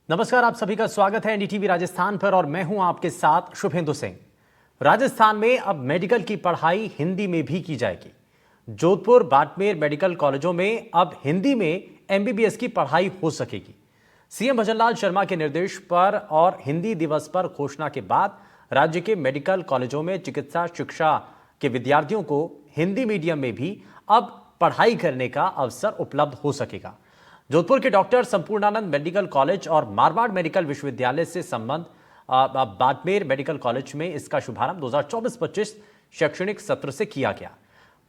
नमस्कार, आप सभी का स्वागत है एनडीटीवी राजस्थान पर और मैं हूं आपके साथ शुभेंदु सिंह। राजस्थान में अब मेडिकल की पढ़ाई हिंदी में भी की जाएगी। जोधपुर बाड़मेर मेडिकल कॉलेजों में अब हिंदी में एमबीबीएस की पढ़ाई हो सकेगी। सीएम भजनलाल शर्मा के निर्देश पर और हिंदी दिवस पर घोषणा के बाद राज्य के मेडिकल कॉलेजों में चिकित्सा शिक्षा के विद्यार्थियों को हिंदी मीडियम में भी अब पढ़ाई करने का अवसर उपलब्ध हो सकेगा। जोधपुर के डॉक्टर संपूर्णानंद मेडिकल कॉलेज और मारवाड़ मेडिकल विश्वविद्यालय से संबंध बाड़मेर मेडिकल कॉलेज में इसका शुभारंभ 2024-25 शैक्षणिक सत्र से किया गया।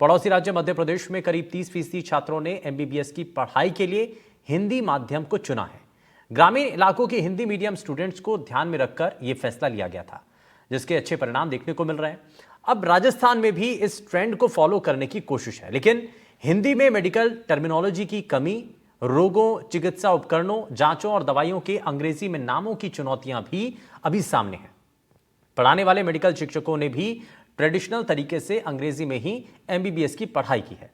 पड़ोसी राज्य मध्य प्रदेश में करीब 30% छात्रों ने एमबीबीएस की पढ़ाई के लिए हिंदी माध्यम को चुना है। ग्रामीण इलाकों के हिंदी मीडियम स्टूडेंट्स को ध्यान में रखकर यह फैसला लिया गया था, जिसके अच्छे परिणाम देखने को मिल रहे हैं। अब राजस्थान में भी इस ट्रेंड को फॉलो करने की कोशिश है, लेकिन हिंदी में मेडिकल टर्मिनोलॉजी की कमी, रोगों, चिकित्सा उपकरणों, जांचों और दवाइयों के अंग्रेजी में नामों की चुनौतियां भी अभी सामने हैं। पढ़ाने वाले मेडिकल शिक्षकों ने भी ट्रेडिशनल तरीके से अंग्रेजी में ही एमबीबीएस की पढ़ाई की है।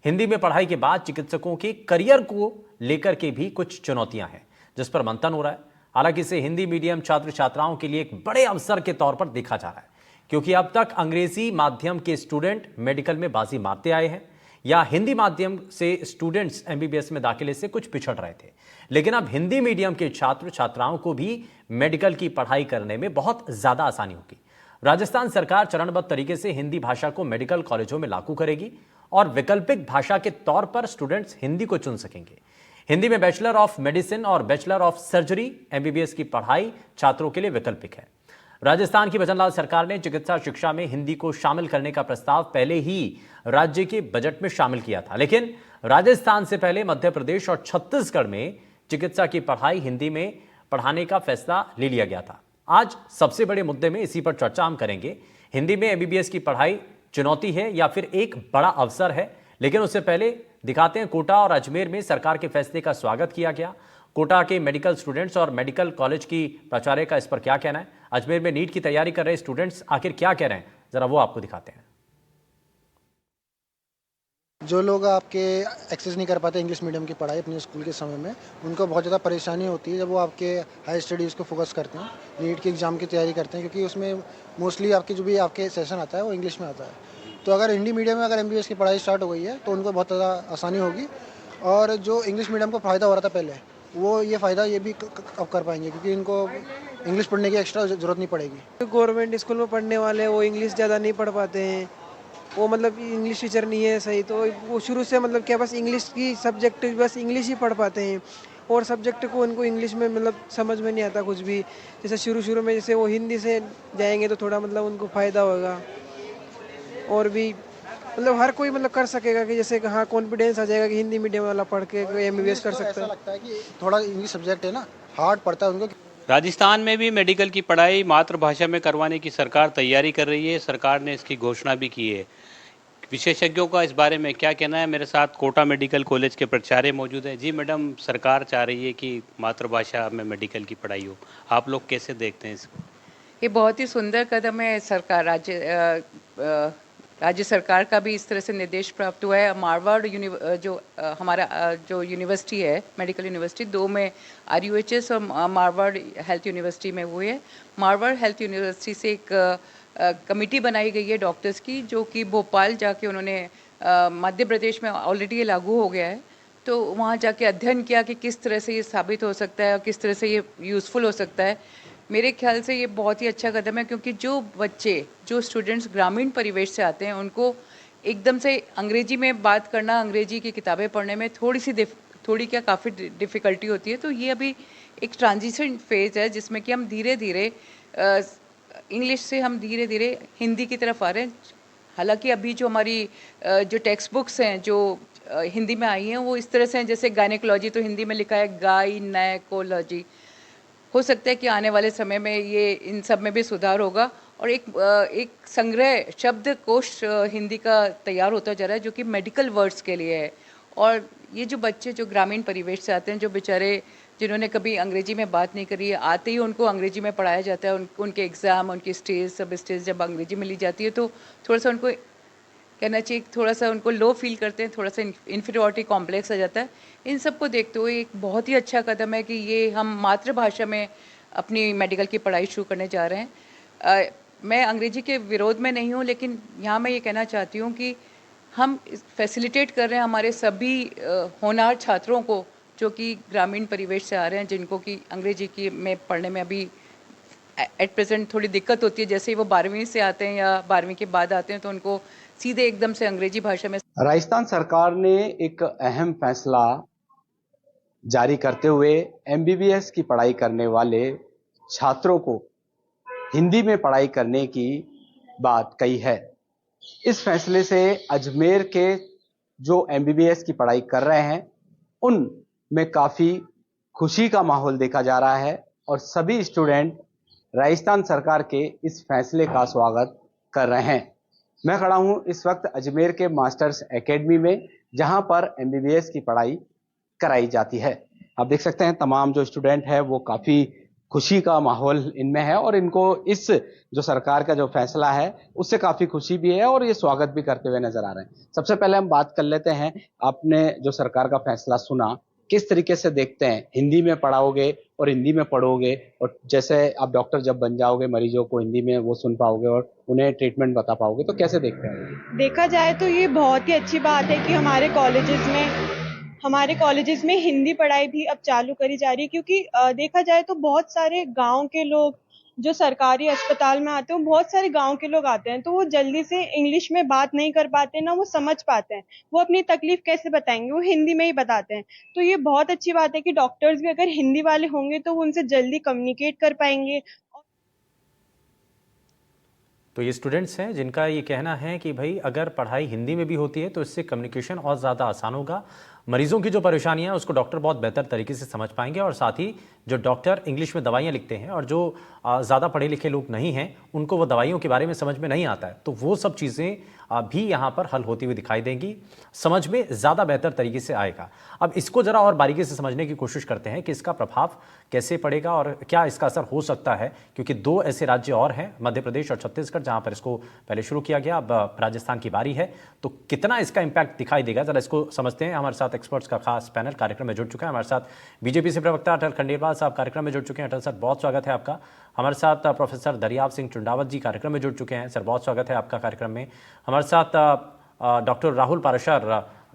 हिंदी में पढ़ाई के बाद चिकित्सकों के करियर को लेकर के भी कुछ चुनौतियां हैं, जिस पर मंथन हो रहा है। हालांकि इसे हिंदी मीडियम छात्र छात्राओं के लिए एक बड़े अवसर के तौर पर देखा जा रहा है, क्योंकि अब तक अंग्रेजी माध्यम के स्टूडेंट मेडिकल में बाजी मारते आए हैं या हिंदी माध्यम से स्टूडेंट्स एमबीबीएस में दाखिले से कुछ पिछड़ रहे थे, लेकिन अब हिंदी मीडियम के छात्र छात्राओं को भी मेडिकल की पढ़ाई करने में बहुत ज्यादा आसानी होगी। राजस्थान सरकार चरणबद्ध तरीके से हिंदी भाषा को मेडिकल कॉलेजों में लागू करेगी और वैकल्पिक भाषा के तौर पर स्टूडेंट्स हिंदी को चुन सकेंगे। हिंदी में बैचलर ऑफ मेडिसिन और बैचलर ऑफ सर्जरी एमबीबीएस की पढ़ाई छात्रों के लिए वैकल्पिक है। राजस्थान की भजनलाल सरकार ने चिकित्सा शिक्षा में हिंदी को शामिल करने का प्रस्ताव पहले ही राज्य के बजट में शामिल किया था, लेकिन राजस्थान से पहले मध्य प्रदेश और छत्तीसगढ़ में चिकित्सा की पढ़ाई हिंदी में पढ़ाने का फैसला ले लिया गया था। आज सबसे बड़े मुद्दे में इसी पर चर्चा हम करेंगे। हिंदी में एमबीबीएस की पढ़ाई चुनौती है या फिर एक बड़ा अवसर है, लेकिन उससे पहले दिखाते हैं कोटा और अजमेर में सरकार के फैसले का स्वागत किया गया। कोटा के मेडिकल स्टूडेंट्स और मेडिकल कॉलेज की प्राचार्य का इस पर क्या कहना है। अजमेर में नीट की तैयारी कर रहे स्टूडेंट्स आखिर क्या कह रहे हैं, जरा वो आपको दिखाते हैं। जो लोग आपके एक्सेस नहीं कर पाते इंग्लिश मीडियम की पढ़ाई अपने स्कूल के समय में, उनको बहुत ज़्यादा परेशानी होती है जब वो आपके हाई स्टडीज़ को फोकस करते हैं, नीट के एग्ज़ाम की तैयारी करते हैं, क्योंकि उसमें मोस्टली आपकी जो भी आपके सेशन आता है वो इंग्लिश में आता है। तो अगर हिंदी मीडियम में अगर एमबीबीएस की पढ़ाई स्टार्ट हो गई है तो उनको बहुत ज़्यादा आसानी होगी, और जो इंग्लिश मीडियम को फ़ायदा हो रहा था पहले, वो ये फ़ायदा ये भी अब कर पाएंगे, क्योंकि इनको इंग्लिश पढ़ने की एक्स्ट्रा ज़रूरत नहीं पड़ेगी। गवर्नमेंट स्कूल में पढ़ने वाले वो इंग्लिश ज़्यादा नहीं पढ़ पाते हैं, वो मतलब इंग्लिश टीचर नहीं है सही, तो वो शुरू से मतलब क्या बस इंग्लिश की सब्जेक्ट बस इंग्लिश ही पढ़ पाते हैं, और सब्जेक्ट को उनको इंग्लिश में मतलब समझ में नहीं आता कुछ भी। जैसे शुरू में जैसे वो हिंदी से जाएंगे तो थोड़ा मतलब उनको फ़ायदा होगा, और भी मतलब हर कोई मतलब कर सकेगा कि जैसे हाँ कॉन्फिडेंस आ जाएगा कि हिंदी मीडियम वाला पढ़ के एमबीबीएस कर सकता है। ऐसा लगता है कि थोड़ा इंग्लिश सब्जेक्ट है ना, हार्ड पड़ता है उनको। राजस्थान में भी मेडिकल की पढ़ाई मातृभाषा में करवाने की सरकार तैयारी कर रही है। सरकार ने इसकी घोषणा भी की है। विशेषज्ञों का इस बारे में क्या कहना है, मेरे साथ कोटा मेडिकल कॉलेज के प्राचार्य मौजूद है। जी मैडम, सरकार चाह रही है कि मातृभाषा में मेडिकल की पढ़ाई हो, आप लोग कैसे देखते हैं इसको? ये बहुत ही सुंदर कदम है। सरकार राज्य सरकार का भी इस तरह से निर्देश प्राप्त हुआ है। मारवाड़ हमारा जो यूनिवर्सिटी है, मेडिकल यूनिवर्सिटी, दो में आरयूएचएस और मारवाड़ हेल्थ यूनिवर्सिटी में हुई है। मारवाड़ हेल्थ यूनिवर्सिटी से एक कमेटी बनाई गई है डॉक्टर्स की, जो कि भोपाल जाके उन्होंने मध्य प्रदेश में ऑलरेडी ये लागू हो गया है, तो वहाँ जाके अध्ययन किया कि किस तरह से ये साबित हो सकता है और किस तरह से ये यूज़फुल हो सकता है। मेरे ख्याल से ये बहुत ही अच्छा कदम है, क्योंकि जो स्टूडेंट्स ग्रामीण परिवेश से आते हैं, उनको एकदम से अंग्रेजी में बात करना, अंग्रेजी की किताबें पढ़ने में काफ़ी डिफ़िकल्टी होती है। तो ये अभी एक ट्रांजिशन फेज़ है, जिसमें कि हम धीरे धीरे इंग्लिश से हम धीरे धीरे हिंदी की तरफ आ रहे हैं। हालांकि अभी जो हमारी जो टेक्स्ट बुक्स हैं जो हिंदी में आई हैं, वो इस तरह से हैं, जैसे गायनेकोलॉजी तो हिंदी में लिखा है गायनेकोलॉजी। हो सकता है कि आने वाले समय में ये इन सब में भी सुधार होगा, और एक संग्रह शब्दकोश हिंदी का तैयार होता जा रहा है, जो कि मेडिकल वर्ड्स के लिए है। और ये जो बच्चे जो ग्रामीण परिवेश से आते हैं, जो बेचारे जिन्होंने कभी अंग्रेजी में बात नहीं करी है, आते ही उनको अंग्रेजी में पढ़ाया जाता है। उनके एग्ज़ाम, उनकी स्टेज, सब स्टेज जब अंग्रेजी में ली जाती है, तो थोड़ा सा उनको कहना चाहिए, थोड़ा सा उनको लो फील करते हैं, थोड़ा सा इन्फीरियॉरिटी कॉम्प्लेक्स आ जाता है। इन सबको देखते हुए एक बहुत ही अच्छा कदम है कि ये हम मातृभाषा में अपनी मेडिकल की पढ़ाई शुरू करने जा रहे हैं। मैं अंग्रेजी के विरोध में नहीं हूँ, लेकिन यहाँ मैं ये कहना चाहती हूँ कि हम फैसिलिटेट कर रहे हैं हमारे सभी होनहार छात्रों को जो कि ग्रामीण परिवेश से आ रहे हैं, जिनको कि अंग्रेजी की में पढ़ने में अभी एट प्रेजेंट थोड़ी दिक्कत होती है। जैसे ही वो 12वीं से आते हैं या 12वीं के बाद आते हैं तो उनको सीधे एकदम से अंग्रेजी भाषा में। राजस्थान सरकार ने एक अहम फैसला जारी करते हुए एमबीबीएस की पढ़ाई करने वाले छात्रों को हिंदी में पढ़ाई करने की बात कही है। इस फैसले से अजमेर के जो एमबीबीएस की पढ़ाई कर रहे हैं उनमें काफी खुशी का माहौल देखा जा रहा है और सभी स्टूडेंट राजस्थान सरकार के इस फैसले का स्वागत कर रहे हैं। मैं खड़ा हूं इस वक्त अजमेर के मास्टर्स एकेडमी में, जहां पर एमबीबीएस की पढ़ाई कराई जाती है। आप देख सकते हैं तमाम जो स्टूडेंट है वो काफी खुशी का माहौल इनमें है और इनको इस जो सरकार का जो फैसला है उससे काफी खुशी भी है और ये स्वागत भी करते हुए नजर आ रहे हैं। सबसे पहले हम बात कर लेते हैं, आपने जो सरकार का फैसला सुना, किस तरीके से देखते हैं? हिंदी में पढ़ाओगे और हिंदी में पढ़ोगे और जैसे आप डॉक्टर जब बन जाओगे मरीजों को हिंदी में वो सुन पाओगे और उन्हें ट्रीटमेंट बता पाओगे, तो कैसे देखते हैं? देखा जाए तो ये बहुत ही अच्छी बात है कि हमारे कॉलेजेस में हिंदी पढ़ाई भी अब चालू करी जा रही है, क्योंकि देखा जाए तो बहुत सारे गांव के लोग जो सरकारी अस्पताल में आते हैं, बहुत सारे गांव के लोग आते हैं, तो वो जल्दी से इंग्लिश में बात नहीं कर पाते, ना वो समझ पाते हैं। वो अपनी तकलीफ कैसे बताएंगे, वो हिंदी में ही बताते हैं। तो ये बहुत अच्छी बात है कि डॉक्टर्स भी अगर हिंदी वाले होंगे तो वो उनसे जल्दी कम्युनिकेट कर पाएंगे। तो ये स्टूडेंट्स हैं जिनका ये कहना है कि भाई अगर पढ़ाई हिंदी में भी होती है तो इससे कम्युनिकेशन और ज़्यादा आसान होगा, मरीजों की जो परेशानियां हैं उसको डॉक्टर बहुत बेहतर तरीके से समझ पाएंगे और साथ ही जो डॉक्टर इंग्लिश में दवाइयां लिखते हैं और जो ज़्यादा पढ़े लिखे लोग नहीं हैं उनको वो दवाइयों के बारे में समझ में नहीं आता है, तो वो सब चीज़ें भी यहाँ पर हल होती हुई दिखाई देंगी, समझ में ज़्यादा बेहतर तरीके से आएगा। अब इसको ज़रा और बारीकी से समझने की कोशिश करते हैं कि इसका प्रभाव कैसे पड़ेगा और क्या इसका असर हो सकता है, क्योंकि दो ऐसे राज्य और हैं, मध्य प्रदेश और छत्तीसगढ़, जहाँ पर इसको पहले शुरू किया गया, अब राजस्थान की बारी है। तो कितना इसका इम्पैक्ट दिखाई देगा, ज़रा इसको समझते हैं। हमारे साथ एक्सपर्ट्स का खास पैनल कार्यक्रम में जुड़ चुका है। हमारे साथ बीजेपी से प्रवक्ता अटल खंडेलवाल साहब कार्यक्रम में जुड़ चुके हैं। अटल सर, बहुत स्वागत है आपका। हमारे साथ प्रोफेसर दरियाव सिंह चुंडावत जी कार्यक्रम में जुड़ चुके हैं। सर, बहुत स्वागत है आपका कार्यक्रम में। हमारे साथ डॉक्टर राहुल पाराशर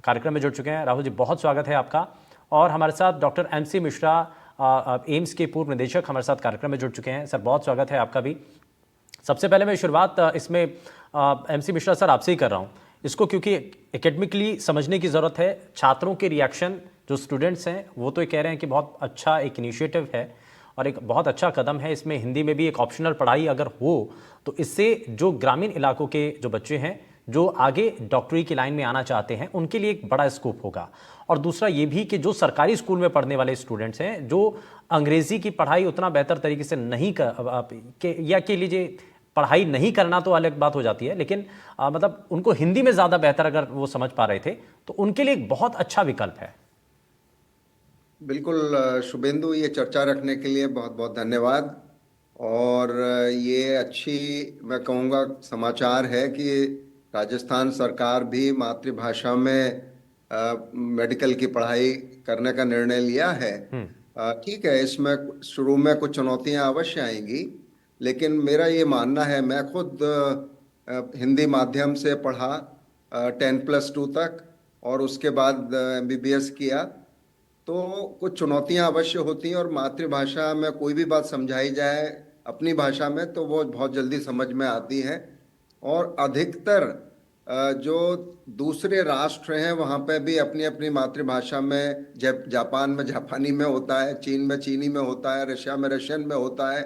कार्यक्रम में जुड़ चुके हैं। राहुल जी, बहुत स्वागत है आपका। और हमारे साथ डॉक्टर MC मिश्रा, एम्स के पूर्व निदेशक, हमारे साथ कार्यक्रम में जुड़ चुके हैं। सर, बहुत स्वागत है आपका भी। सबसे पहले मैं शुरुआत इसमें MC मिश्रा सर आपसे ही कर रहा हूँ इसको, क्योंकि एकेडमिकली समझने की ज़रूरत है। छात्रों के रिएक्शन, जो स्टूडेंट्स हैं वो तो ये कह रहे हैं कि बहुत अच्छा एक इनिशिएटिव है और एक बहुत अच्छा कदम है, इसमें हिंदी में भी एक ऑप्शनल पढ़ाई अगर हो तो इससे जो ग्रामीण इलाकों के जो बच्चे हैं जो आगे डॉक्टरी की लाइन में आना चाहते हैं उनके लिए एक बड़ा स्कोप होगा। और दूसरा ये भी कि जो सरकारी स्कूल में पढ़ने वाले स्टूडेंट्स हैं जो अंग्रेज़ी की पढ़ाई उतना बेहतर तरीके से नहीं के लीजिए पढ़ाई नहीं करना तो अलग बात हो जाती है, लेकिन मतलब उनको हिंदी में ज़्यादा बेहतर अगर वो समझ पा रहे थे तो उनके लिए एक बहुत अच्छा विकल्प है। बिल्कुल शुभेंदु, ये चर्चा रखने के लिए बहुत बहुत धन्यवाद। और ये अच्छी, मैं कहूँगा, समाचार है कि राजस्थान सरकार भी मातृभाषा में मेडिकल की पढ़ाई करने का निर्णय लिया है। ठीक है, इसमें शुरू में कुछ चुनौतियां अवश्य आएंगी, लेकिन मेरा ये मानना है, मैं खुद हिंदी माध्यम से पढ़ा 10+2 तक और उसके बाद MBBS किया, तो कुछ चुनौतियां अवश्य होती हैं। और मातृभाषा में कोई भी बात समझाई जाए अपनी भाषा में तो वो बहुत जल्दी समझ में आती है। और अधिकतर जो दूसरे राष्ट्र हैं वहाँ पे भी अपनी अपनी मातृभाषा में, जापान में जापानी में होता है, चीन में चीनी में होता है, रशिया में रशियन में होता है।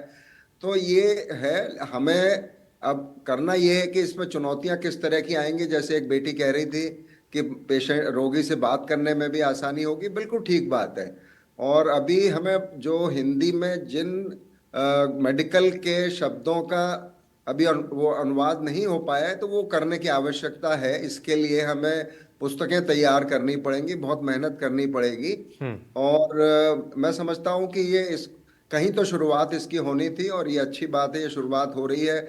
तो ये है, हमें अब करना ये है कि इसमें चुनौतियाँ किस तरह की आएंगी। जैसे एक बेटी कह रही थी कि पेशेंट, रोगी से बात करने में भी आसानी होगी, बिल्कुल ठीक बात है। और अभी हमें जो हिंदी में जिन मेडिकल के शब्दों का अभी वो अनुवाद नहीं हो पाया है तो वो करने की आवश्यकता है। इसके लिए हमें पुस्तकें तैयार करनी पड़ेंगी, बहुत मेहनत करनी पड़ेगी। और मैं समझता हूँ कि ये कहीं तो शुरुआत इसकी होनी थी और ये अच्छी बात है, ये शुरुआत हो रही है।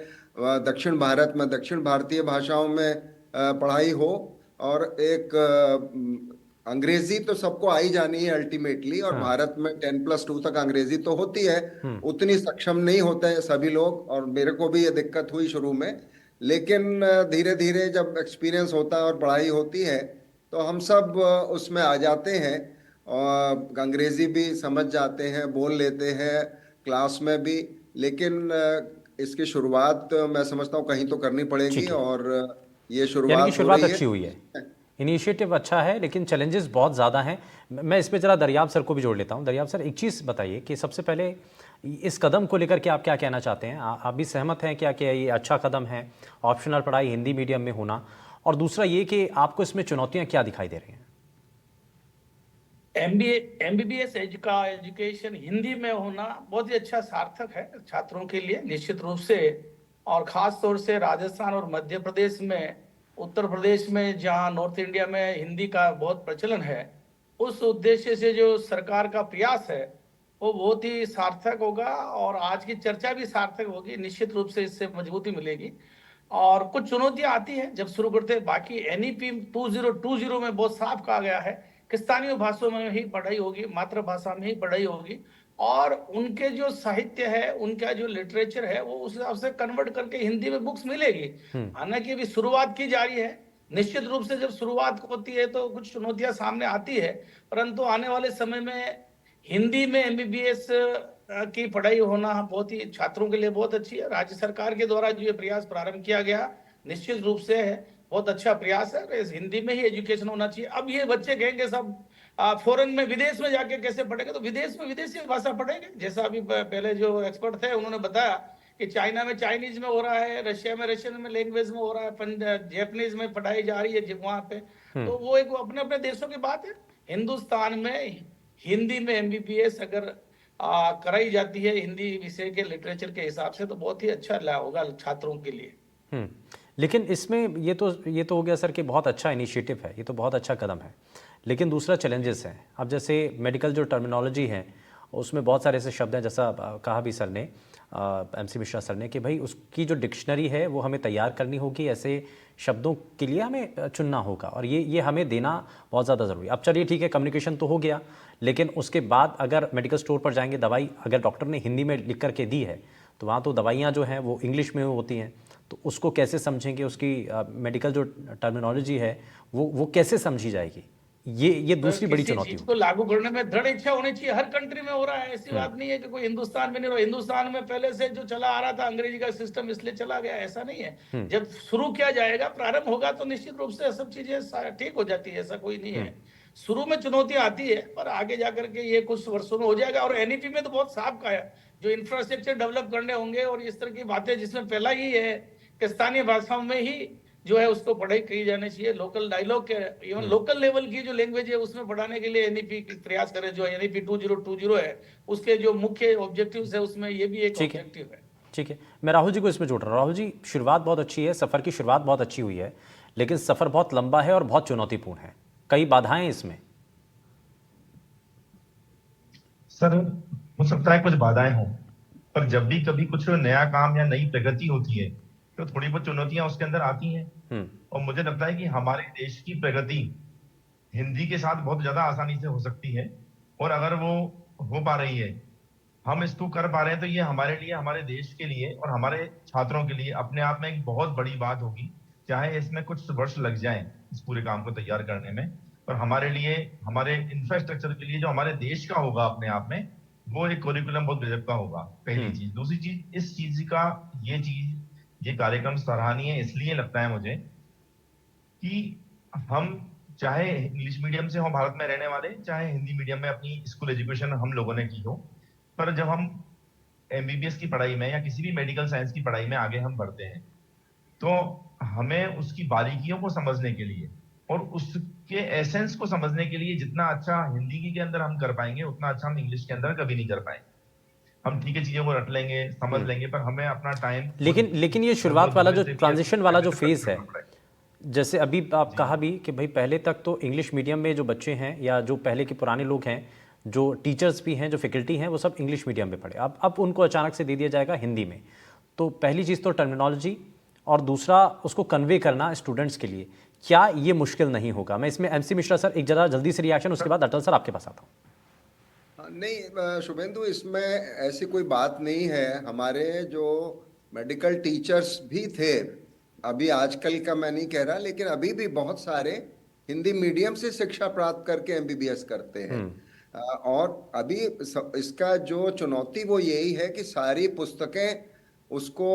दक्षिण भारत में दक्षिण भारतीय भाषाओं में पढ़ाई हो। और एक अंग्रेजी तो सबको आई जानी है अल्टीमेटली, और भारत में 10+2 तक अंग्रेजी तो होती है, उतनी सक्षम नहीं होते हैं सभी लोग, और मेरे को भी ये दिक्कत हुई शुरू में। लेकिन धीरे धीरे जब एक्सपीरियंस होता है और पढ़ाई होती है तो हम सब उसमें आ जाते हैं, और अंग्रेजी भी समझ जाते हैं, बोल लेते हैं क्लास में भी। लेकिन इसकी शुरुआत मैं समझता हूँ कहीं तो करनी पड़ेगी, ठीक है। और ये यानी कि शुरुआत हो शुरुआत रही अच्छी हुई है, इनिशिएटिव अच्छा है, लेकिन चैलेंजेस बहुत ज़्यादा हैं। मैं इसमें ज़रा दरियाब सर को भी जोड़ लेता हूँ। दरियाब सर, एक चीज़ बताइए कि सबसे पहले इस कदम को लेकर के आप क्या कहना चाहते हैं? आप भी सहमत हैं क्या कि ये अच्छा कदम है, ऑप्शनल पढ़ाई हिंदी मीडियम में होना? और दूसरा ये कि आपको इसमें चुनौतियाँ क्या दिखाई दे रही हैं? एमबीबीएस का एजुकेशन हिंदी में होना बहुत ही अच्छा सार्थक है छात्रों के लिए, निश्चित रूप से। और खास तौर से राजस्थान और मध्य प्रदेश में, उत्तर प्रदेश में, जहां नॉर्थ इंडिया में हिंदी का बहुत प्रचलन है, उस उद्देश्य से जो सरकार का प्रयास है वो बहुत ही सार्थक होगा, और आज की चर्चा भी सार्थक होगी। निश्चित रूप से इससे मजबूती मिलेगी। और कुछ चुनौतियां आती हैं जब शुरू करते हैं। बाकी एनईपी 2020 में बहुत साफ कहा गया है कि स्थानीय भाषाओं में ही पढ़ाई होगी, मातृभाषा में ही पढ़ाई होगी, और उनके जो साहित्य है, उनका जो लिटरेचर है, वो उस हिसाब से कन्वर्ट करके हिंदी में बुक्स मिलेगी। हालांकि अभी शुरुआत की जा रही है। निश्चित रूप से जब शुरुआत होती है तो कुछ चुनौतियां सामने आती है, परंतु आने वाले समय में हिंदी में एमबीबीएस की पढ़ाई होना बहुत ही छात्रों के लिए बहुत अच्छी है। राज्य सरकार के द्वारा जो ये प्रयास प्रारंभ किया गया, निश्चित रूप से है बहुत अच्छा प्रयास है। इस हिंदी में ही एजुकेशन होना चाहिए। अब ये बच्चे कहेंगे सब फॉरेन में, विदेश में जाके कैसे पढ़ेंगे? तो विदेश में विदेशी भाषा पढ़ेंगे। जैसा अभी पहले जो एक्सपर्ट थे उन्होंने बताया कि चाइना में चाइनीज में हो रहा है, रशिया में रशियन में लैंग्वेज में हो रहा है, जैपनीज में पढ़ाई जा रही है वहां पे। तो वो एक अपने अपने देशों की बात है। हिंदुस्तान में हिंदी में एमबीबीएस अगर कराई जाती है हिंदी विषय के लिटरेचर के हिसाब से, तो बहुत ही अच्छा लाभ होगा छात्रों के लिए। लेकिन इसमें ये तो हो गया सर कि बहुत अच्छा इनिशिएटिव है, ये तो बहुत अच्छा कदम है, लेकिन दूसरा चैलेंजेस हैं। अब जैसे मेडिकल जो टर्मिनोलॉजी है उसमें बहुत सारे ऐसे शब्द हैं, जैसा कहा भी सर ने, एमसी मिश्रा सर ने, कि भाई उसकी जो डिक्शनरी है वो हमें तैयार करनी होगी, ऐसे शब्दों के लिए हमें चुनना होगा, और ये हमें देना बहुत ज़्यादा ज़रूरी। अब चलिए ठीक है, कम्युनिकेशन तो हो गया, लेकिन उसके बाद अगर मेडिकल स्टोर पर जाएंगे, दवाई अगर डॉक्टर ने हिंदी में लिख करके दी है तो वहाँ तो दवाइयाँ जो हैं वो इंग्लिश में होती हैं, तो उसको कैसे समझेंगे? उसकी मेडिकल जो टर्मिनोलॉजी है वो कैसे समझी जाएगी? ये दूसरी बड़ी चुनौती है। इसको लागू करने में दृढ़ इच्छा होनी चाहिए। हर कंट्री में हो रहा है, ऐसी बात नहीं है कि कोई हिंदुस्तान में नहीं हो रहा। हिंदुस्तान में पहले से जो चला आ रहा था अंग्रेजी का सिस्टम, इसलिए चला गया, ऐसा नहीं है। जब शुरू किया जाएगा, प्रारंभ होगा, तो निश्चित रूप से सब चीजें ठीक हो जाती है, ऐसा कोई नहीं है। शुरू में चुनौतियां आती है, पर आगे जाकर के ये कुछ वर्षों में हो जाएगा। और एनईपी में तो बहुत साफ कहा है, जो इंफ्रास्ट्रक्चर डेवलप करने होंगे और इस तरह की बातें, जिसमें पहला ही है कि स्थानीय भाषाओं में ही जो है उसको पढ़ाई की जानी चाहिए। लोकल डायलॉग के, इवन लोकल लेवल की जो लैंग्वेज है उसमें पढ़ाने के लिए एनईपी प्रयास करें। जो एनईपी 2020 है उसके जो मुख्य ऑब्जेक्टिव्स है उसमें ये भी एक ऑब्जेक्टिव है। ठीक है, मैं राहुल जी को इसमें जोड़ रहा हूँ। राहुल जी, शुरुआत बहुत अच्छी है, सफ़र की शुरुआत बहुत अच्छी हुई है, लेकिन सफ़र बहुत लंबा है और बहुत चुनौतीपूर्ण है, कई बाधाएं इसमें। सर, हो सकता है कुछ बाधाएं हों, पर जब भी कभी कुछ नया काम या नई प्रगति होती है तो थोड़ी बहुत चुनौतियां उसके अंदर आती हैं। और मुझे लगता है कि हमारे देश की प्रगति हिंदी के साथ बहुत ज्यादा आसानी से हो सकती है, और अगर वो हो पा रही है, हम इसको कर पा रहे हैं, तो ये हमारे लिए, हमारे देश के लिए और हमारे छात्रों के लिए अपने आप में एक बहुत बड़ी बात होगी। चाहे इसमें कुछ वर्ष लग जाएं इस पूरे काम को तैयार करने में, पर हमारे लिए, हमारे इंफ्रास्ट्रक्चर के लिए जो हमारे देश का होगा अपने आप में, वो एक करिकुलम बहुत गजब का होगा, पहली चीज। दूसरी चीज, इस चीज का ये कार्यक्रम सराहनीय इसलिए लगता है मुझे कि हम चाहे इंग्लिश मीडियम से हो भारत में रहने वाले, चाहे हिंदी मीडियम में अपनी स्कूल एजुकेशन हम लोगों ने की हो, पर जब हम एमबीबीएस की पढ़ाई में या किसी भी मेडिकल साइंस की पढ़ाई में आगे हम बढ़ते हैं, तो हमें उसकी बारीकियों को समझने के लिए और उसके एसेंस को समझने के लिए जितना अच्छा हिंदी के अंदर हम कर पाएंगे, उतना अच्छा हम इंग्लिश के अंदर कभी नहीं कर पाएंगे। हम ठीक है चीजों को रट लेंगे, समझ लेंगे, पर हमें अपना टाइम, लेकिन ये शुरुआत वाला जो ट्रांजिशन वाला जो फेज है, जैसे अभी आप कहा भी कि भाई पहले तक तो इंग्लिश मीडियम में जो बच्चे हैं या जो पहले के पुराने लोग हैं, जो टीचर्स भी हैं, जो फैकल्टी हैं, वो सब इंग्लिश मीडियम में पढ़े। अब उनको अचानक से दे दिया जाएगा हिंदी में। तो पहली चीज़ तो टर्मिनोलॉजी और दूसरा उसको कन्वे करना स्टूडेंट्स के लिए, क्या ये मुश्किल नहीं होगा? मैं इसमें एमसी मिश्रा सर एक जरा जल्दी से रिएक्शन, उसके बाद अटल सर आपके पास आता हूँ। नहीं शुभेंदु, इसमें ऐसी कोई बात नहीं है। हमारे जो मेडिकल टीचर्स भी थे, अभी आजकल का मैं नहीं कह रहा, लेकिन अभी भी बहुत सारे हिंदी मीडियम से शिक्षा प्राप्त करके एमबीबीएस करते हैं। और अभी इसका जो चुनौती वो यही है कि सारी पुस्तकें उसको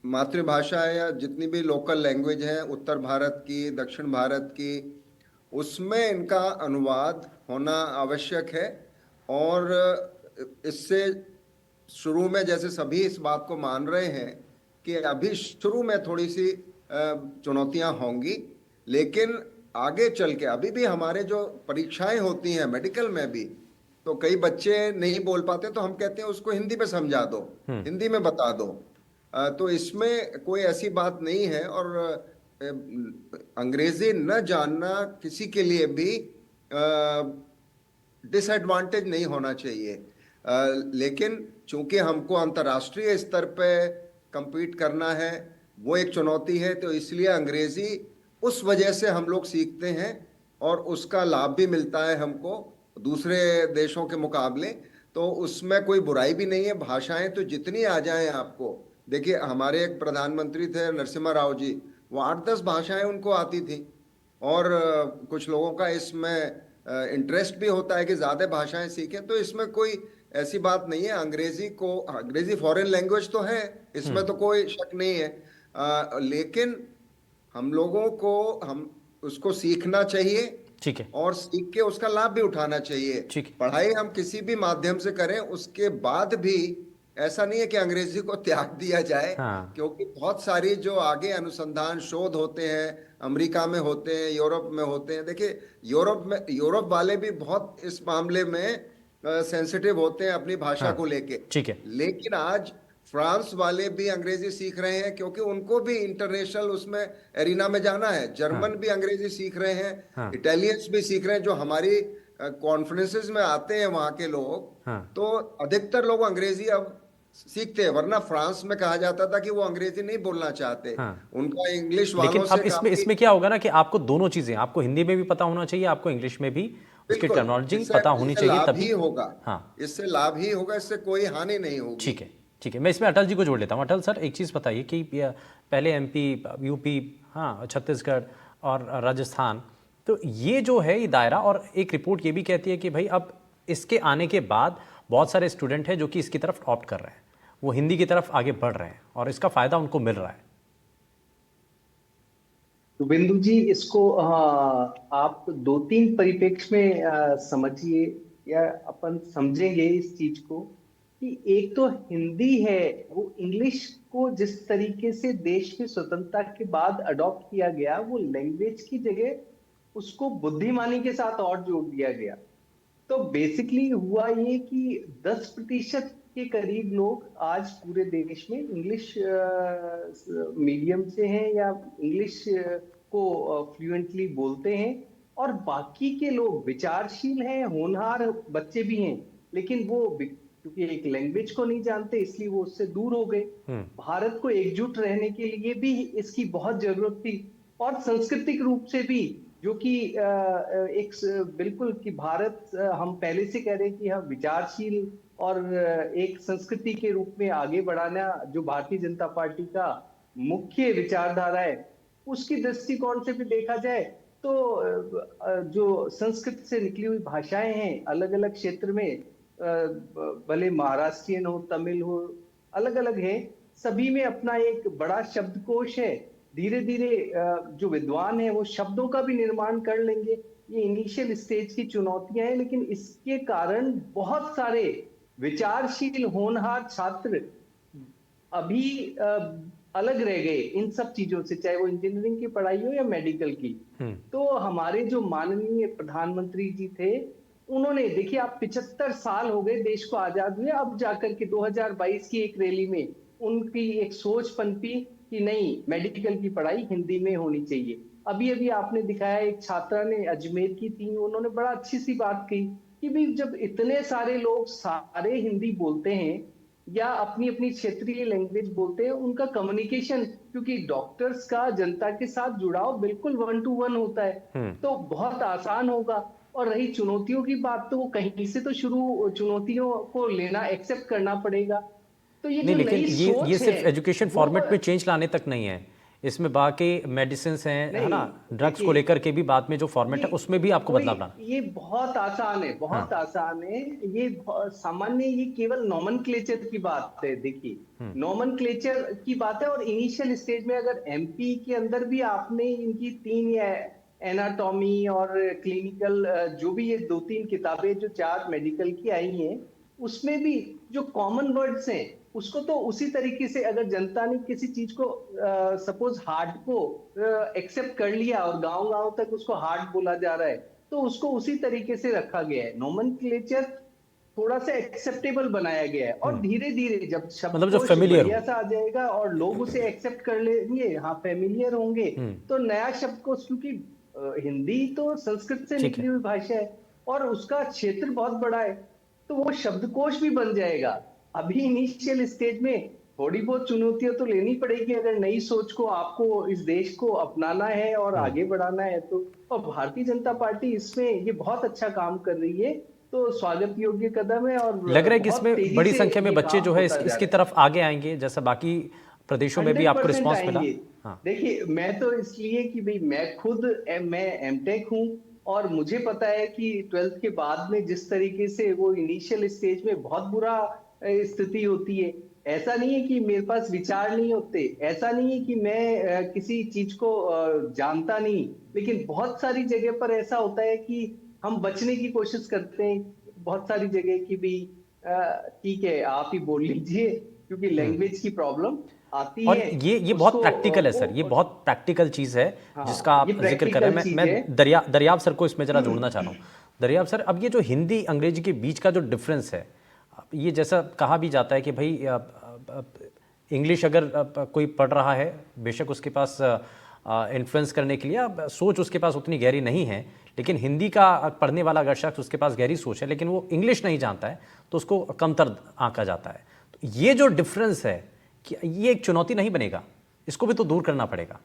मातृभाषा या जितनी भी लोकल लैंग्वेज है, उत्तर भारत की, दक्षिण भारत की, उसमें इनका अनुवाद होना आवश्यक है। और इससे शुरू में जैसे सभी इस बात को मान रहे हैं कि अभी शुरू में थोड़ी सी चुनौतियां होंगी, लेकिन आगे चल के अभी भी हमारे जो परीक्षाएं होती हैं मेडिकल में भी, तो कई बच्चे नहीं बोल पाते, तो हम कहते हैं उसको हिंदी में समझा दो, हिंदी में बता दो। तो इसमें कोई ऐसी बात नहीं है। और अंग्रेजी न जानना किसी के लिए भी डिसएडवांटेज नहीं होना चाहिए। लेकिन चूंकि हमको अंतर्राष्ट्रीय स्तर पे compete करना है, वो एक चुनौती है, तो इसलिए अंग्रेजी उस वजह से हम लोग सीखते हैं और उसका लाभ भी मिलता है हमको दूसरे देशों के मुकाबले। तो उसमें कोई बुराई भी नहीं है। भाषाएं तो जितनी आ जाएं आपको, देखिए हमारे एक प्रधानमंत्री थे नरसिम्हा राव जी, वो 8-10 भाषाएं उनको आती थी। और कुछ लोगों का इसमें इंटरेस्ट भी होता है कि ज़्यादा भाषाएं सीखें, तो इसमें कोई ऐसी बात नहीं है। अंग्रेजी फॉरेन लैंग्वेज तो है, इसमें तो कोई शक नहीं है। लेकिन हम लोगों को उसको सीखना चाहिए, ठीक है, और सीख के उसका लाभ भी उठाना चाहिए। पढ़ाई हम किसी भी माध्यम से करें, उसके बाद भी ऐसा नहीं है कि अंग्रेजी को त्याग दिया जाए। क्योंकि बहुत सारी जो आगे अनुसंधान शोध होते हैं, अमेरिका में होते हैं, यूरोप में होते हैं। देखिए यूरोप वाले भी बहुत इस मामले में सेंसिटिव होते हैं अपनी भाषा को लेके। ठीक है, लेकिन आज फ्रांस वाले भी अंग्रेजी सीख रहे हैं, क्योंकि उनको भी इंटरनेशनल उसमें एरिना में जाना है। जर्मन भी अंग्रेजी सीख रहे हैं, इटालियंस भी सीख रहे हैं। जो हमारी कॉन्फ्रेंसेस में आते हैं वहां के लोग, तो अधिकतर लोग अंग्रेजी अब सीखते हैं। वरना फ्रांस में कहा जाता था कि वो अंग्रेजी नहीं बोलना चाहते, उनका इंग्लिश वालों लेकिन अब इसमें क्या होगा ना कि आपको दोनों चीजें, आपको हिंदी में भी पता होना चाहिए, आपको इंग्लिश में भी उसकी टर्मिनोलॉजी पता होनी चाहिए, तभी होगा। इससे लाभ ही होगा, इससे कोई हानि नहीं होगी। ठीक है, ठीक है। मैं इसमें अटल जी को जोड़ लेता हूँ। अटल सर, एक चीज़ बताइए कि पहले एमपी, यूपी, छत्तीसगढ़ और राजस्थान, तो ये जो है ये दायरा, और एक रिपोर्ट ये भी कहती है कि भाई अब इसके आने के बाद बहुत सारे स्टूडेंट हैं जो कि इसकी तरफ ऑप्ट कर रहे हैं, वो हिंदी की तरफ आगे बढ़ रहे हैं और इसका फायदा उनको मिल रहा है। तो बिंदु जी, इसको आप 2-3 परिप्रेक्ष्य में समझिए, या अपन समझेंगे इस चीज को कि एक तो हिंदी है, वो इंग्लिश को जिस तरीके से देश की स्वतंत्रता के बाद अडॉप्ट किया गया, वो लैंग्वेज की जगह उसको बुद्धिमानी के साथ और जोड़ दिया गया। तो बेसिकली हुआ ये कि 10% के करीब लोग आज पूरे देश में इंग्लिश मीडियम से हैं या इंग्लिश को फ्लुएंटली बोलते हैं, और बाकी के लोग विचारशील हैं, होनहार बच्चे भी हैं, लेकिन वो क्योंकि एक लैंग्वेज को नहीं जानते इसलिए वो उससे दूर हो गए। भारत को एकजुट रहने के लिए भी इसकी बहुत जरूरत थी, और सांस्कृतिक रूप से भी, जो कि एक बिल्कुल कि भारत, हम पहले से कह रहे हैं कि हम विचारशील और एक संस्कृति के रूप में आगे बढ़ाना जो भारतीय जनता पार्टी का मुख्य विचारधारा है, उसकी दृष्टिकोण से भी देखा जाए तो जो संस्कृत से निकली हुई भाषाएं हैं अलग अलग क्षेत्र में, भले महाराष्ट्रियन हो, तमिल हो, अलग अलग है, सभी में अपना एक बड़ा शब्दकोश है। धीरे धीरे जो विद्वान है वो शब्दों का भी निर्माण कर लेंगे। ये इनिशियल स्टेज की चुनौतियां हैं, लेकिन इसके कारण बहुत सारे विचारशील होनहार छात्र अभी अलग रह गए इन सब चीजों से, चाहे वो इंजीनियरिंग की पढ़ाई हो या मेडिकल की। तो हमारे जो माननीय प्रधानमंत्री जी थे, उन्होंने, देखिए आप 75 साल हो गए देश को आजाद हुए, अब जाकर के 2022 की एक रैली में उनकी एक सोच पनपी कि नहीं, मेडिकल की पढ़ाई हिंदी में होनी चाहिए। अभी अभी आपने दिखाया, एक छात्रा ने अजमेर की थी, उन्होंने बड़ा अच्छी सी बात कही कि भाई जब इतने सारे लोग सारे हिंदी बोलते हैं या अपनी अपनी क्षेत्रीय लैंग्वेज बोलते हैं, उनका कम्युनिकेशन, क्योंकि डॉक्टर्स का जनता के साथ जुड़ाव बिल्कुल 1-to-1 होता है, तो बहुत आसान होगा। और रही चुनौतियों की बात, तो वो कहीं से तो शुरू चुनौतियों को लेना, एक्सेप्ट करना पड़ेगा। तो ये नहीं, जो लेकिन नई सोच ये सिर्फ है एजुकेशन वो फॉर्मेट में चेंज लाने तक नहीं है, इसमें बाकी मेडिसिन हैं, है ना, नहीं, ड्रग्स को देखिए, लेकर के भी बाद में जो फॉर्मेट है ये उसमें भी आपको कोई बदलाव लाना। ये बहुत आसान है, बहुत हाँ। आसान है। ये सामान्य, ये केवल नॉमेनक्लेचर की बात है। देखिए, नॉमेनक्लेचर की बात है, और इनिशियल स्टेज में अगर एमपी के अंदर भी आपने इनकी 3 या एनाटॉमी और क्लिनिकल, जो भी ये 2-3 किताबें जो 4 मेडिकल की आई हैं, उसमें भी जो कॉमन वर्ड्स हैं उसको तो उसी तरीके से, अगर जनता ने किसी चीज को सपोज हार्ट को एक्सेप्ट कर लिया और गांव गांव तक उसको हार्ट बोला जा रहा है, तो उसको उसी तरीके से रखा गया है। नोमेनक्लेचर थोड़ा सा एक्सेप्टेबल बनाया गया है, और धीरे धीरे जब मतलब जो शब्दकोश फेमिलियर बढ़िया हो। सा आ जाएगा और लोग उसे एक्सेप्ट कर लेंगे, हाँ फेमिलियर होंगे, तो नया शब्दकोश, क्योंकि हिंदी तो संस्कृत से ठीक निकली है। हुई भाषा है और उसका क्षेत्र बहुत बड़ा है, तो वो शब्दकोश भी बन जाएगा। अभी इनिशियल स्टेज में थोड़ी बहुत चुनौतियां तो लेनी पड़ेगी, अगर नई सोच को आपको इस देश को अपनाना है और आगे बढ़ाना है तो। और भारतीय जनता पार्टी इसमें ये बहुत अच्छा काम कर रही है, तो स्वागत योग्य कदम है। और लग रहा है कि बहुत इसमें तेजी बड़ी से संख्या में ये बच्चे काम जो है होता जा इसकी रहा है। तरफ आगे आएंगे, जैसा बाकी प्रदेशों में भी आपको 100% रिस्पांस मिला। आएंगे। हाँ। देखिए, मैं तो इसलिए कि भाई मैं एमटेक हूँ, और मुझे पता है कि 12th के बाद में जिस तरीके से वो इनिशियल स्टेज में बहुत बुरा स्थिति होती है। ऐसा नहीं है कि मेरे पास विचार नहीं होते, ऐसा नहीं है कि मैं किसी चीज को जानता नहीं, लेकिन बहुत सारी जगह पर ऐसा होता है कि हम बचने की कोशिश करते हैं बहुत सारी जगह की भी। ठीक है, आप ही बोल लीजिए, क्योंकि लैंग्वेज की प्रॉब्लम आती और है। ये बहुत उसको प्रैक्टिकल है सर, ये बहुत प्रैक्टिकल चीज़ है हाँ, जिसका ये आप जिक्र कर रहे हैं। प्रैक्टिकल चीज मैं है। दरियाब सर को इसमें जरा जोड़ना चाह रहा हूँ। दरियाब सर, अब ये जो हिंदी अंग्रेजी के बीच का जो डिफरेंस है, ये जैसा कहा भी जाता है कि भाई इंग्लिश अगर कोई पढ़ रहा है, बेशक उसके पास इन्फ्लुएंस करने के लिए सोच उसके पास उतनी गहरी नहीं है, लेकिन हिंदी का पढ़ने वाला अगर शख्स, उसके पास गहरी सोच है लेकिन वो इंग्लिश नहीं जानता है, तो उसको कमतर आंका जाता है। तो ये जो डिफरेंस है, कि ये एक चुनौती नहीं बनेगा? इसको भी तो दूर करना पड़ेगा।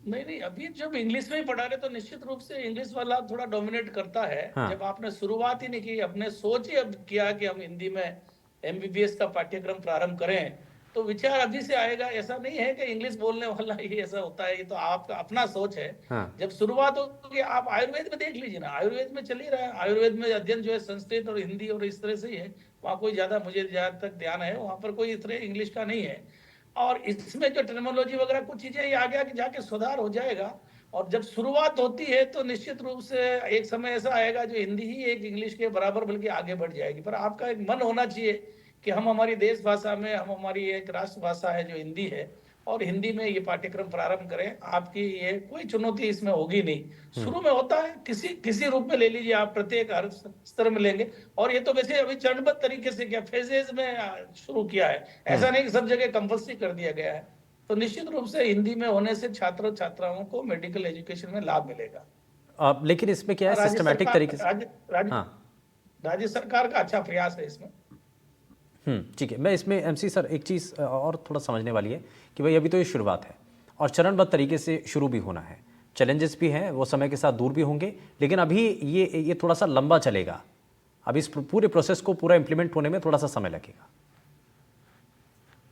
नहीं, अभी जब इंग्लिश में ही पढ़ा रहे तो निश्चित रूप से इंग्लिश वाला थोड़ा डोमिनेट करता है। हाँ। जब आपने शुरुआत ही नहीं की, अपने सोच ही अब किया कि हम हिंदी में एमबीबीएस का पाठ्यक्रम प्रारंभ करें, तो विचार अभी से आएगा। ऐसा नहीं है कि इंग्लिश बोलने वाला ही ऐसा होता है, ये तो आपका अपना सोच है। हाँ। जब शुरुआत होगी, आप आयुर्वेद में देख लीजिए ना, आयुर्वेद में चल ही रहा है। आयुर्वेद में अध्ययन जो है संस्कृत और हिंदी और इस तरह से ही है, वहाँ कोई ज्यादा, मुझे जहाँ तक ध्यान है, वहाँ पर कोई इस तरह इंग्लिश का नहीं है। और इसमें जो टर्मिनोलॉजी वगैरह कुछ चीजें, ये आगे आगे जाके सुधार हो जाएगा। और जब शुरुआत होती है तो निश्चित रूप से एक समय ऐसा आएगा जो हिंदी ही एक इंग्लिश के बराबर बल्कि आगे बढ़ जाएगी। पर आपका एक मन होना चाहिए कि हम हमारी देश भाषा में, हम हमारी एक राष्ट्र भाषा है जो हिंदी है, और हिंदी में ये पाठ्यक्रम प्रारंभ करें। आपकी ये कोई चुनौती इसमें होगी नहीं। शुरू में होता है, किसी रूप में ले लीजिए आप, प्रत्येक हर स्तर में लेंगे। और ये तो वैसे अभी चरणबद्ध तरीके से क्या फेजेज में शुरू किया है, ऐसा नहीं कि सब जगह कंपल्सरी कर दिया गया है। तो निश्चित रूप से हिंदी में होने से छात्र छात्राओं को मेडिकल एजुकेशन में लाभ मिलेगा। लेकिन इसमें क्या है, सिस्टमैटिक तरीके से। हाँ, राज्य सरकार का अच्छा प्रयास है इसमें। ठीक है। मैं इसमें एमसी सर एक चीज़ और थोड़ा समझने वाली है कि भाई अभी तो ये शुरुआत है और चरणबद्ध तरीके से शुरू भी होना है, चैलेंजेस भी हैं, वो समय के साथ दूर भी होंगे, लेकिन अभी ये थोड़ा सा लंबा चलेगा। अब इस पूरे प्रोसेस को पूरा इम्प्लीमेंट होने में थोड़ा सा समय लगेगा।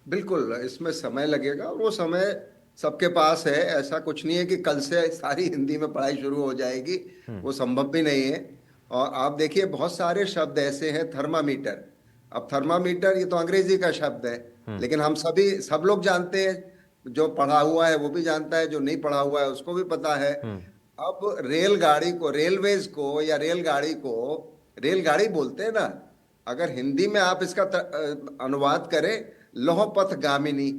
बिल्कुल, इसमें समय लगेगा, और वो समय सबके पास है। ऐसा कुछ नहीं है कि कल से सारी हिंदी में पढ़ाई शुरू हो जाएगी, वो संभव भी नहीं है। और आप देखिए, बहुत सारे शब्द ऐसे हैं, थर्मामीटर। अब थर्मामीटर ये तो अंग्रेजी का शब्द है, लेकिन हम सब लोग जानते हैं, जो पढ़ा हुआ है वो भी जानता है, जो नहीं पढ़ा हुआ है उसको भी पता है। अब रेलगाड़ी को, रेलवेज को या रेलगाड़ी को रेलगाड़ी बोलते हैं ना, अगर हिंदी में आप इसका अनुवाद करें लौह पथ गामिनी,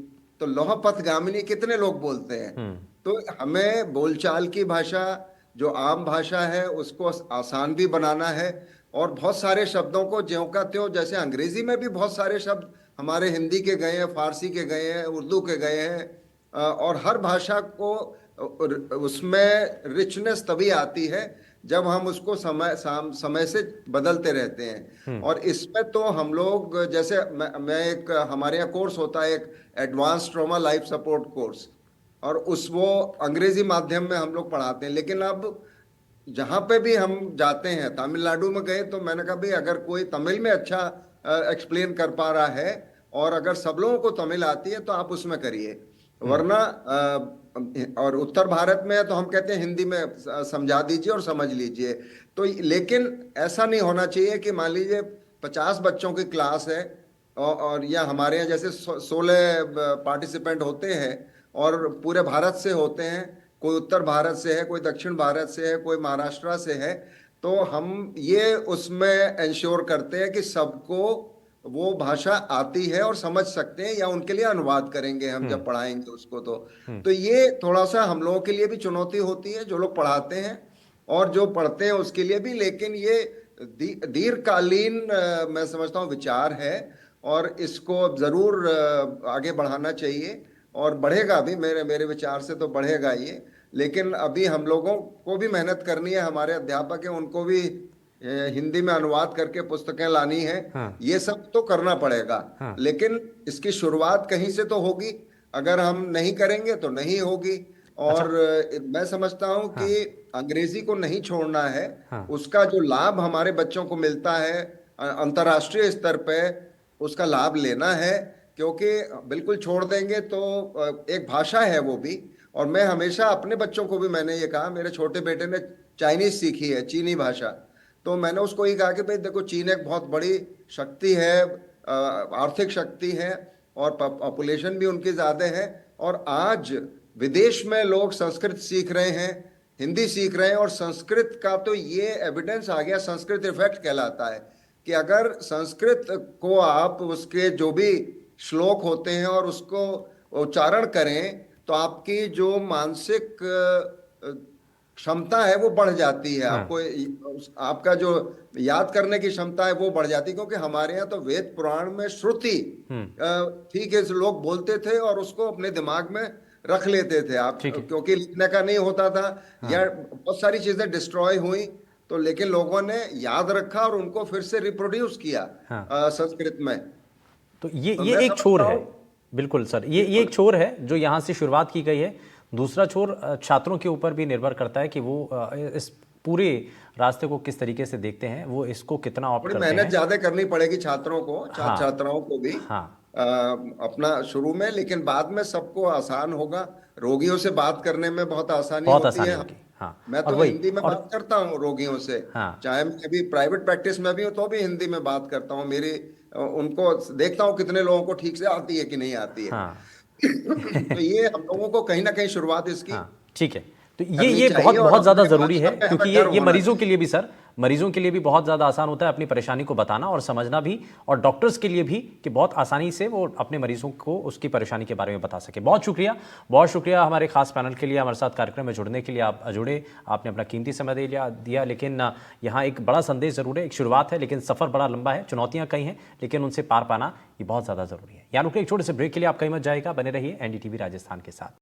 तो लौह पथ गामिनी कितने लोग बोलते हैं? तो हमें बोलचाल की भाषा, जो आम भाषा है, उसको आसान भी बनाना है। और बहुत सारे शब्दों को ज्यों का त्यों, जैसे अंग्रेजी में भी बहुत सारे शब्द हमारे हिंदी के गए हैं, फारसी के गए हैं, उर्दू के गए हैं। और हर भाषा को उसमें रिचनेस तभी आती है जब हम उसको समय से बदलते रहते हैं। और इसमें तो हम लोग जैसे मैं एक हमारे यहाँ कोर्स होता है एक advance trauma life support course, और वो अंग्रेजी माध्यम में हम लोग पढ़ाते हैं। लेकिन अब जहाँ पे भी हम जाते हैं, तमिलनाडु में गए तो मैंने कहा भाई अगर कोई तमिल में अच्छा एक्सप्लेन कर पा रहा है और अगर सब लोगों को तमिल आती है तो आप उसमें करिए, वरना और उत्तर भारत में है तो हम कहते हैं हिंदी में समझा दीजिए और समझ लीजिए। तो लेकिन ऐसा नहीं होना चाहिए कि मान लीजिए 50 बच्चों की क्लास है और या हमारे यहाँ जैसे 16 पार्टिसिपेंट होते हैं और पूरे भारत से होते हैं, कोई उत्तर भारत से है, कोई दक्षिण भारत से है, कोई महाराष्ट्र से है, तो हम ये उसमें इंश्योर करते हैं कि सबको वो भाषा आती है और समझ सकते हैं, या उनके लिए अनुवाद करेंगे हम जब पढ़ाएंगे उसको। तो ये थोड़ा सा हम लोगों के लिए भी चुनौती होती है, जो लोग पढ़ाते हैं और जो पढ़ते हैं उसके लिए भी। लेकिन ये दीर्घकालीन मैं समझता हूँ विचार है और इसको जरूर आगे बढ़ाना चाहिए और बढ़ेगा भी, मेरे विचार से तो बढ़ेगा ये। लेकिन अभी हम लोगों को भी मेहनत करनी है, हमारे अध्यापक हैं उनको भी हिंदी में अनुवाद करके पुस्तकें लानी है। ये सब तो करना पड़ेगा। लेकिन इसकी शुरुआत कहीं से तो होगी, अगर हम नहीं करेंगे तो नहीं होगी। और मैं समझता हूं कि अंग्रेजी को नहीं छोड़ना है। उसका जो लाभ हमारे बच्चों को मिलता है अंतर्राष्ट्रीय स्तर पे, उसका लाभ लेना है, क्योंकि बिल्कुल छोड़ देंगे तो एक भाषा है वो भी। और मैं हमेशा अपने बच्चों को भी मैंने ये कहा, मेरे छोटे बेटे ने चाइनीज सीखी है, चीनी भाषा, तो मैंने उसको ये कहा कि भाई देखो चीन एक बहुत बड़ी शक्ति है, आर्थिक शक्ति है और पॉपुलेशन भी उनकी ज़्यादा है, और आज विदेश में लोग संस्कृत सीख रहे हैं, हिंदी सीख रहे हैं। और संस्कृत का तो ये एविडेंस आ गया, संस्कृत इफेक्ट कहलाता है, कि अगर संस्कृत को आप उसके जो भी श्लोक होते हैं और उसको उच्चारण करें तो आपकी जो मानसिक क्षमता है वो बढ़ जाती है। आपको आपका जो याद करने की क्षमता है वो बढ़ जाती है। क्योंकि हमारे यहाँ तो वेद पुराण में श्रुति ठीक है, लोग बोलते थे और उसको अपने दिमाग में रख लेते थे आप, क्योंकि लिखने का नहीं होता था या बहुत सारी चीजें डिस्ट्रॉय हुई, तो लेकिन लोगों ने याद रखा और उनको फिर से रिप्रोड्यूस किया संस्कृत में। तो ये एक छोर है, बिल्कुल सर, ये एक छोर है जो यहाँ से शुरुआत की गई है। दूसरा छोर छात्रों के ऊपर भी निर्भर करता है कि वो इस पूरे रास्ते को किस तरीके से देखते हैं, वो इसको कितना ऑप्ट करते हैं। मेहनत ज्यादा करनी पड़ेगी छात्रों को, छात्राओं को भी अपना शुरू में, लेकिन बाद में सबको आसान होगा। रोगियों से बात करने में बहुत आसानी होती है। मैं तो हिंदी में बात करता हूँ रोगियों से, चाहे मैं अभी प्राइवेट प्रैक्टिस में भी हूँ तो भी हिंदी में बात करता हूँ। मेरी उनको देखता हूँ कितने लोगों को ठीक से आती है कि नहीं आती है। तो ये हम लोगों को कहीं ना कहीं शुरुआत इसकी ठीक है। तो ये बहुत ज़्यादा ज़रूरी है, क्योंकि ये मरीजों के लिए भी सर, मरीजों के लिए भी बहुत ज़्यादा आसान होता है अपनी परेशानी को बताना और समझना भी, और डॉक्टर्स के लिए भी कि बहुत आसानी से वो अपने मरीजों को उसकी परेशानी के बारे में बता सके। बहुत शुक्रिया हमारे खास पैनल के लिए, हमारे साथ कार्यक्रम में जुड़ने के लिए। आप जुड़े, आपने अपना कीमती समय दिया। लेकिन यहाँ एक बड़ा संदेश ज़रूर है, एक शुरुआत है, लेकिन सफ़र बड़ा लंबा है, चुनौतियाँ कई हैं, लेकिन उनसे पार पाना ये बहुत ज़्यादा ज़रूरी है। यानी कि एक छोटे से ब्रेक के लिए आप कहीं मत जाएगा, बने रहिए NDTV राजस्थान के साथ।